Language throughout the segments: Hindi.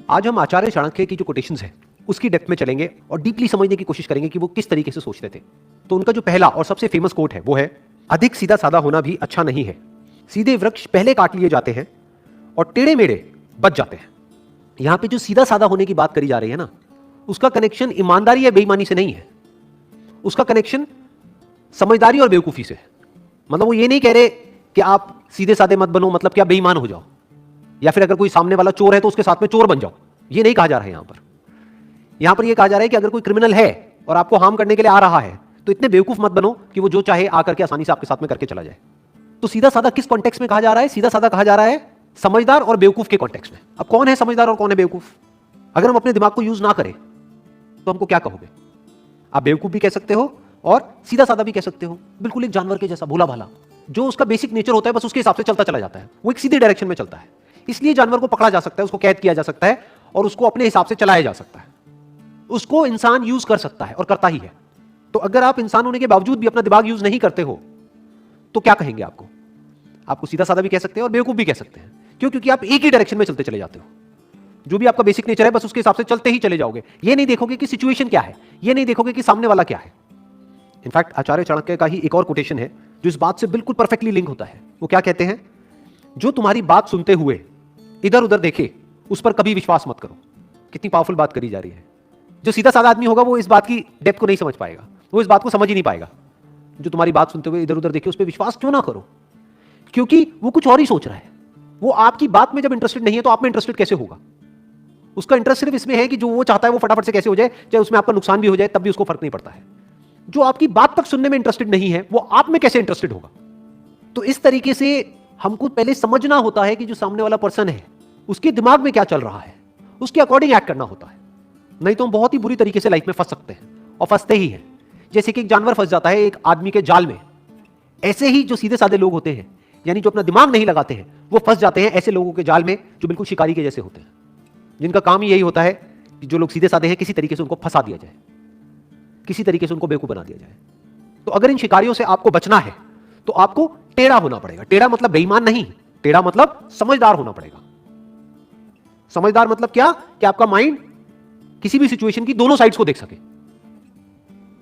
आज हम आचार्य चाणक्य की जो कोटेशंस है उसकी डेप्थ में चलेंगे और डीपली समझने की कोशिश करेंगे कि वो किस तरीके से सोचते थे। तो उनका जो पहला और सबसे फेमस कोट है वो है, अधिक सीधा साधा होना भी अच्छा नहीं है। सीधे वृक्ष पहले काट लिए जाते हैं और टेढ़े मेढ़े बच जाते हैं। यहां पे जो सीधा साधा होने की बात करी जा रही है ना, उसका कनेक्शन ईमानदारी या बेईमानी से नहीं है, उसका कनेक्शन समझदारी और बेवकूफी से है। मतलब वो ये नहीं कह रहे कि आप सीधे साधे मत बनो, मतलब क्या बेईमान हो जाओ, या फिर अगर कोई सामने वाला चोर है तो उसके साथ में चोर बन जाओ। ये नहीं कहा जा रहा है यहां पर यह कहा जा रहा है कि अगर कोई क्रिमिनल है और आपको हार्म करने के लिए आ रहा है तो इतने बेवकूफ मत बनो कि वो जो चाहे आकर के आसानी से आपके साथ में करके चला जाए। तो सीधा साधा किस कॉन्टेक्स्ट में कहा जा रहा है? सीधा साधा कहा जा रहा है समझदार और बेवकूफ के कॉन्टेक्स्ट में। अब कौन है समझदार और कौन है बेवकूफ? अगर हम अपने दिमाग को यूज ना करें तो हमको क्या कहोगे? आप बेवकूफ भी कह सकते हो और सीधा साधा भी कह सकते हो, बिल्कुल एक जानवर के जैसा भोला भाला, जो उसका बेसिक नेचर होता है बस उसके हिसाब से चलता चला जाता है, वो एक सीधी डायरेक्शन में चलता है। इसलिए जानवर को पकड़ा जा सकता है, उसको कैद किया जा सकता है और उसको अपने हिसाब से चलाया जा सकता है। उसको इंसान यूज कर सकता है और करता ही है। तो अगर आप इंसान होने के बावजूद भी अपना दिमाग यूज नहीं करते हो तो क्या कहेंगे? आपको सीधा साधा भी कह सकते हैं और बेवकूफ भी कह सकते हैं। क्यों? क्योंकि आप एक ही डायरेक्शन में चलते चले जाते हो। जो भी आपका बेसिक नेचर है बस उसके हिसाब से चलते ही चले जाओगे। ये नहीं देखोगे कि सिचुएशन क्या है, ये नहीं देखोगे कि सामने वाला क्या है। इनफैक्ट आचार्य चाणक्य का ही एक और कोटेशन है जो इस बात से बिल्कुल परफेक्टली लिंक होता है। वो क्या कहते हैं? जो तुम्हारी बात सुनते हुए इधर उधर देखे उस पर कभी विश्वास मत करो। कितनी पावरफुल बात करी जा रही है। जो सीधा साधा आदमी होगा वो इस बात की डेप्थ को नहीं समझ पाएगा, वो इस बात को समझ ही नहीं पाएगा। जो तुम्हारी बात सुनते हुए इधर उधर देखे उस पर विश्वास क्यों ना करो, क्योंकि वो कुछ और ही सोच रहा है। वो आपकी बात में जब इंटरेस्टेड नहीं है तो आप में इंटरेस्टेड कैसे होगा? उसका इंटरेस्ट सिर्फ इसमें है कि जो वो चाहता है वो फटाफट से कैसे हो जाए, चाहे उसमें आपका नुकसान भी हो जाए तब भी उसको फर्क नहीं पड़ता है। जो आपकी बात तक सुनने में इंटरेस्टेड नहीं है वो आप में कैसे इंटरेस्टेड होगा? तो इस तरीके से हमको पहले समझना होता है कि जो सामने वाला पर्सन है उसके दिमाग में क्या चल रहा है, उसके अकॉर्डिंग एक्ट करना होता है। नहीं तो हम बहुत ही बुरी तरीके से लाइफ में फंस सकते हैं और फंसते ही हैं। जैसे कि एक जानवर फंस जाता है एक आदमी के जाल में, ऐसे ही जो सीधे साधे लोग होते हैं, यानी जो अपना दिमाग नहीं लगाते हैं, वो फंस जाते हैं ऐसे लोगों के जाल में जो बिल्कुल शिकारी के जैसे होते हैं, जिनका काम ही यही होता है कि जो लोग सीधे साधे हैं किसी तरीके से उनको फंसा दिया जाए, किसी तरीके से उनको बेवकूफ बना दिया जाए। तो अगर इन शिकारियों से आपको बचना है तो आपको टेढ़ा होना पड़ेगा। टेढ़ा मतलब बेईमान नहीं, टेढ़ा मतलब समझदार होना पड़ेगा। समझदार मतलब क्या? कि आपका माइंड किसी भी सिचुएशन की दोनों साइड्स को देख सके,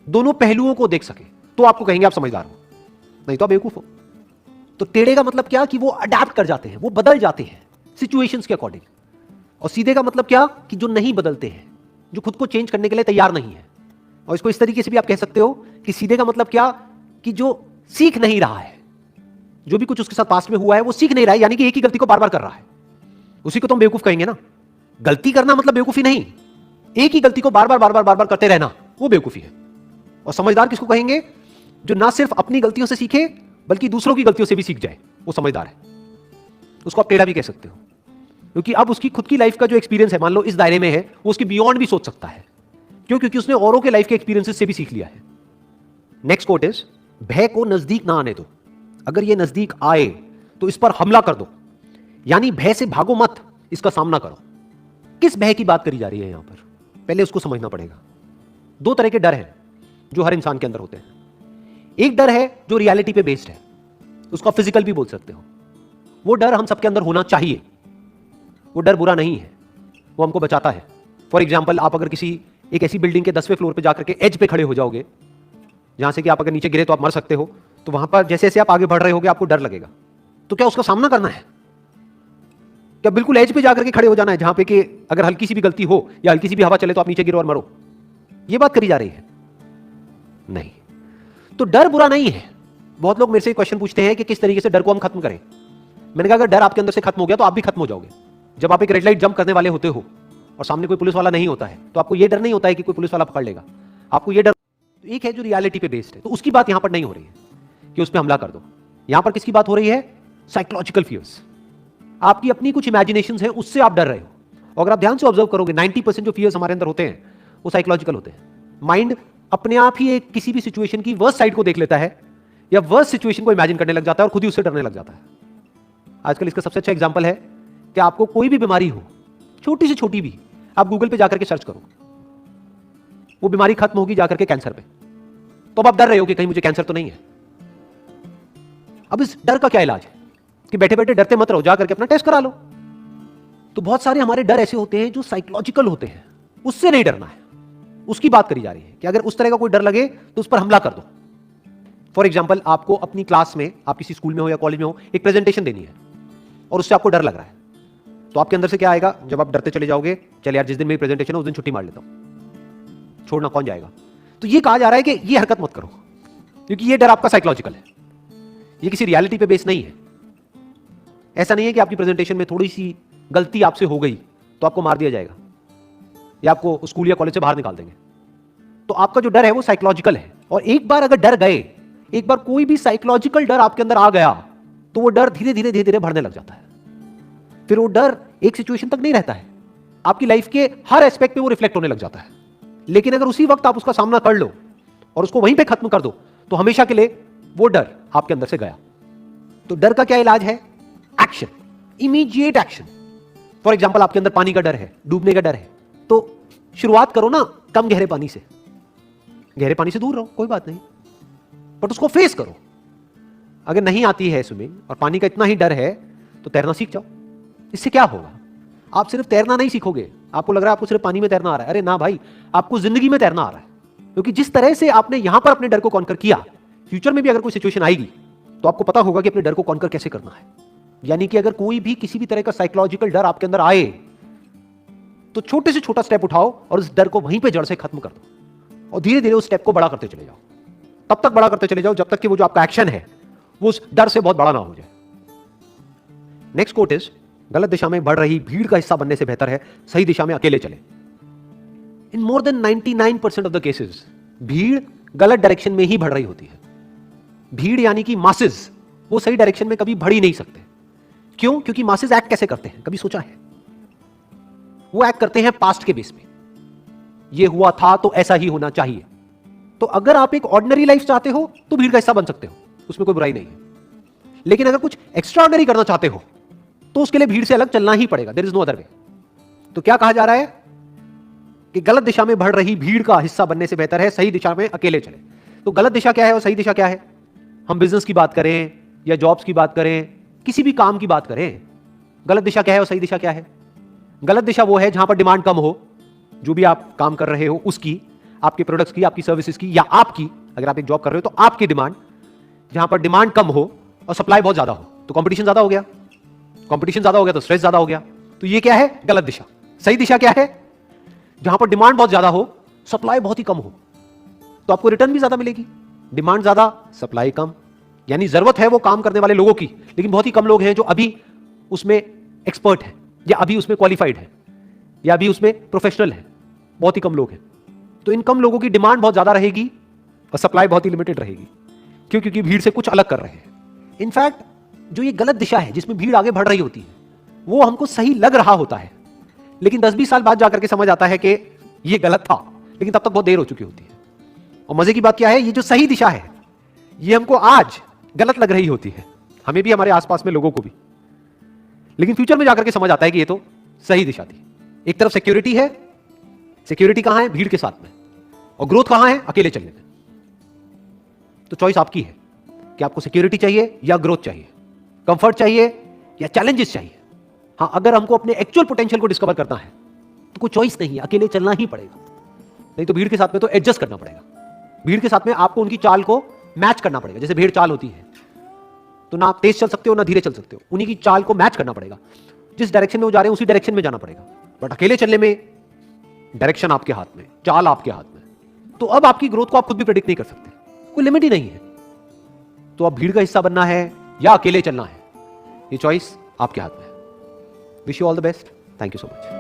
दोनों पहलुओं को देख सके, तो आपको कहेंगे आप समझदार हो, नहीं तो आप बेवकूफ हो। तो टेढ़े का मतलब क्या? कि वो अडैप्ट कर जाते हैं, वो बदल जाते हैं सिचुएशंस के अकॉर्डिंग। और सीधे का मतलब क्या? कि जो नहीं बदलते हैं, जो खुद को चेंज करने के लिए तैयार नहीं है। और इसको इस तरीके से भी आप कह सकते हो कि सीधे का मतलब क्या? कि जो सीख नहीं रहा है, जो भी कुछ उसके साथ पास्ट में हुआ है वो सीख नहीं रहा है, यानी कि एक ही गलती को बार बार कर रहा है, उसी को तो हम बेवकूफ कहेंगे ना। गलती करना मतलब बेवकूफी नहीं, एक ही गलती को बार बार करते रहना वो बेवकूफी है। और समझदार किसको कहेंगे? जो ना सिर्फ अपनी गलतियों से सीखे बल्कि दूसरों की गलतियों से भी सीख जाए, वो समझदार है। उसको आप टेढ़ा भी कह सकते हो, क्योंकि अब उसकी खुद की लाइफ का जो एक्सपीरियंस है, मान लो इस दायरे में है, वो उसके बियॉन्ड भी सोच सकता है। क्यों? क्योंकि उसने औरों के लाइफ के एक्सपीरियंसेस से भी सीख लिया है। नेक्स्ट कोट इज, भय को नजदीक ना आने दो, अगर ये नजदीक आए तो इस पर हमला कर दो। यानी भय से भागो मत, इसका सामना करो। किस भय की बात करी जा रही है यहां पर? पहले उसको समझना पड़ेगा। दो तरह के डर हैं जो हर इंसान के अंदर होते हैं। एक डर है जो रियलिटी पे बेस्ड है, उसको आप फिजिकल भी बोल सकते हो। वो डर हम सबके अंदर होना चाहिए। वो डर बुरा नहीं है, वो हमको बचाता है। फॉर एग्जाम्पल, आप अगर किसी एक ऐसी बिल्डिंग के 10वें फ्लोर पे जाकर के एज पे खड़े हो जाओगे जहां से कि आप अगर नीचे गिरे तो आप मर सकते हो, तो वहां पर जैसे जैसे आप आगे बढ़ रहे होगे आपको डर लगेगा। तो क्या उसका सामना करना है? क्या बिल्कुल एज पे जाकर के खड़े हो जाना है जहां पे कि अगर हल्की सी भी गलती हो या हल्की सी भी हवा चले तो आप नीचे गिरो और मरो? ये बात करी जा रही है? नहीं। तो डर बुरा नहीं है। बहुत लोग मेरे से क्वेश्चन पूछते हैं कि किस तरीके से डर को हम खत्म करें। मैंने कहा अगर डर आपके अंदर से खत्म हो गया तो आप भी खत्म हो जाओगे। जब आप एक रेड लाइट जंप करने वाले होते हो और सामने कोई पुलिस वाला नहीं होता है तो आपको यह डर नहीं होता है कि कोई पुलिस वाला पकड़ लेगा। आपको यह डर एक है जो रियलिटी पे बेस्ड है, तो उसकी बात यहां पर नहीं हो रही है कि उस पर हमला कर दो। यहां पर किसकी बात हो रही है? Psychological fears. आपकी अपनी कुछ इमेजिनेशंस हैं, उससे आप डर रहे हो। और अगर आप ध्यान से ऑब्जर्व करोगे 90% जो फियर्स हमारे अंदर होते हैं वो साइकोलॉजिकल होते हैं। माइंड अपने आप ही एक किसी भी सिचुएशन की वर्स्ट साइड को देख लेता है या वर्स्ट सिचुएशन को इमेजिन करने लग जाता है और खुद ही उससे डरने लग जाता है। आजकल इसका सबसे अच्छा एग्जांपल है कि आपको कोई भी बीमारी हो, छोटी से छोटी भी, आप गूगल पे जाकर के सर्च करो, वो बीमारी खत्म होगी जाकर के कैंसर पे, तो अब आप डर रहे हो कि कहीं मुझे कैंसर तो नहीं है। अब इस डर का क्या इलाज है? कि बैठे बैठे डरते मत रहो, जाकर के अपना टेस्ट करा लो। तो बहुत सारे हमारे डर ऐसे होते हैं जो साइकोलॉजिकल होते हैं, उससे नहीं डरना है, उसकी बात करी जा रही है कि अगर उस तरह का कोई डर लगे तो उस पर हमला कर दो। फॉर एग्जाम्पल, आपको अपनी क्लास में, आप किसी स्कूल में हो या कॉलेज में हो, एक प्रेजेंटेशन देनी है और उससे आपको डर लग रहा है, तो आपके अंदर से क्या आएगा? जब आप डरते चले जाओगे, चल यार जिस दिन मेरी प्रेजेंटेशन है उस दिन छुट्टी मार लेता हूं, छोड़ना कौन जाएगा। तो ये कहा जा रहा है कि ये हरकत मत करो, क्योंकि ये डर आपका साइकोलॉजिकल है, ये किसी रियलिटी पे बेस नहीं है। ऐसा नहीं है कि आपकी प्रेजेंटेशन में थोड़ी सी गलती आपसे हो गई तो आपको मार दिया जाएगा या आपको स्कूल या कॉलेज से बाहर निकाल देंगे। तो आपका जो डर है वो साइकोलॉजिकल है, और एक बार अगर डर गए, एक बार कोई भी साइकोलॉजिकल डर आपके अंदर आ गया, तो वो डर धीरे धीरे धीरे धीरे बढ़ने लग जाता है। फिर वो डर एक सिचुएशन तक नहीं रहता है, आपकी लाइफ के हर एस्पेक्ट पे वो रिफ्लेक्ट होने लग जाता है। लेकिन अगर उसी वक्त आप उसका सामना कर लो और उसको वहीं पे खत्म कर दो, तो हमेशा के लिए वो डर आपके अंदर से गया। तो डर का क्या इलाज है? Action, immediate action. For example, आपके अंदर पानी का डर है, डूबने का डर है, तो शुरुआत करो ना कम गहरे पानी से। गहरे पानी से दूर रहो, कोई बात नहीं, बट उसको फेस करो। अगर नहीं आती है स्विमिंग और पानी का इतना ही डर है, तो तैरना सीख जाओ। इससे क्या होगा? आप सिर्फ तैरना नहीं सीखोगे, आपको लग रहा है आपको सिर्फ पानी में तैरना आ रहा है। अरे ना भाई, आपको जिंदगी में तैरना आ रहा है, क्योंकि जिस तरह से आपने यहां पर अपने डर को कॉन्कर किया, फ्यूचर में भी अगर कोई सिचुएशन आएगी तो आपको पता होगा कि अपने डर को कॉन्कर कैसे करना है। यानी कि अगर कोई भी किसी भी तरह का साइकोलॉजिकल डर आपके अंदर आए, तो छोटे से छोटा स्टेप उठाओ और उस डर को वहीं पे जड़ से खत्म कर दो, और धीरे धीरे उस स्टेप को बड़ा करते चले जाओ। तब तक बड़ा करते चले जाओ जब तक कि वो जो आपका एक्शन है वो उस डर से बहुत बड़ा ना हो जाए। नेक्स्ट कोट इज, गलत दिशा में बढ़ रही भीड़ का हिस्सा बनने से बेहतर है सही दिशा में अकेले चले। In more than 99% of the cases भीड़ गलत डायरेक्शन में ही बढ़ रही होती है। भीड़ यानी कि मासेस, वो सही डायरेक्शन में कभी बढ़ ही नहीं सकते। क्यों? क्योंकि मासेस एक्ट कैसे करते हैं, कभी सोचा है? वो एक्ट करते हैं पास्ट के बेस पे, ये हुआ था तो ऐसा ही होना चाहिए। तो अगर आप एक ऑर्डिनरी लाइफ चाहते हो तो भीड़ का हिस्सा बन सकते हो, उसमें कोई बुराई नहीं है। लेकिन अगर कुछ एक्स्ट्रा ऑर्डिनरी करना चाहते हो तो उसके लिए भीड़ से अलग चलना ही पड़ेगा, there is no other way. तो क्या कहा जा रहा है कि गलत दिशा में बढ़ रही भीड़ का हिस्सा बनने से बेहतर है सही दिशा में अकेले चले। तो गलत दिशा क्या है और सही दिशा क्या है? हम बिजनेस की बात करें या जॉब्स की बात करें, किसी भी काम की बात करें, गलत दिशा क्या है और सही दिशा क्या है? गलत दिशा वो है जहां पर डिमांड कम हो, जो भी आप काम कर रहे हो उसकी, आपके प्रोडक्ट्स की, आपकी सर्विसेज की, या आपकी, अगर आप एक जॉब कर रहे हो तो आपकी डिमांड, जहां पर डिमांड कम हो और सप्लाई बहुत ज्यादा हो, तो कंपटीशन ज्यादा हो गया। कंपटीशन ज्यादा हो गया तो स्ट्रेस ज्यादा हो गया। तो ये क्या है? गलत दिशा। सही दिशा क्या है? जहां पर डिमांड बहुत ज्यादा हो, सप्लाई बहुत ही कम हो, तो आपको रिटर्न भी ज्यादा मिलेगी। डिमांड ज्यादा, सप्लाई कम, यानी जरूरत है वो काम करने वाले लोगों की, लेकिन बहुत ही कम लोग हैं जो अभी उसमें एक्सपर्ट है, या अभी उसमें क्वालिफाइड है, या अभी उसमें प्रोफेशनल है। बहुत ही कम लोग हैं। तो इन कम लोगों की डिमांड बहुत ज्यादा रहेगी और सप्लाई बहुत ही लिमिटेड रहेगी। क्यों? क्योंकि भीड़ से कुछ अलग कर रहे हैं। इनफैक्ट जो ये गलत दिशा है जिसमें भीड़ आगे बढ़ रही होती है, वो हमको सही लग रहा होता है, लेकिन 10-20 साल बाद जाकर के समझ आता है कि ये गलत था, लेकिन तब तक बहुत देर हो चुकी होती है। और मजे की बात क्या है, ये जो सही दिशा है ये हमको आज गलत लग रही होती है, हमें भी, हमारे आसपास में लोगों को भी, लेकिन फ्यूचर में जाकर के समझ आता है कि ये तो सही दिशा थी। एक तरफ सिक्योरिटी है, सिक्योरिटी कहां है? भीड़ के साथ में। और ग्रोथ कहां है? अकेले चलने में। तो चॉइस आपकी है कि आपको सिक्योरिटी चाहिए या ग्रोथ चाहिए, कंफर्ट चाहिए या चैलेंजेस चाहिए। हां, अगर हमको अपने एक्चुअल पोटेंशियल को डिस्कवर करना है तो कोई चॉइस नहीं है, अकेले चलना ही पड़ेगा। नहीं तो भीड़ के साथ में तो एडजस्ट करना पड़ेगा। भीड़ के साथ में आपको उनकी चाल को मैच करना पड़ेगा। जैसे भीड़ चाल होती है तो ना आप तेज चल सकते हो ना धीरे चल सकते हो, उन्हीं की चाल को मैच करना पड़ेगा। जिस डायरेक्शन में वो जा रहे हैं उसी डायरेक्शन में जाना पड़ेगा। बट अकेले चलने में डायरेक्शन आपके हाथ में, चाल आपके हाथ में। तो अब आपकी ग्रोथ को आप खुद भी प्रेडिक्ट नहीं कर सकते, कोई लिमिट ही नहीं है। तो अब भीड़ का हिस्सा बनना है या अकेले चलना है, ये चॉइस आपके हाथ में है। Wish you all the best. Thank you so much.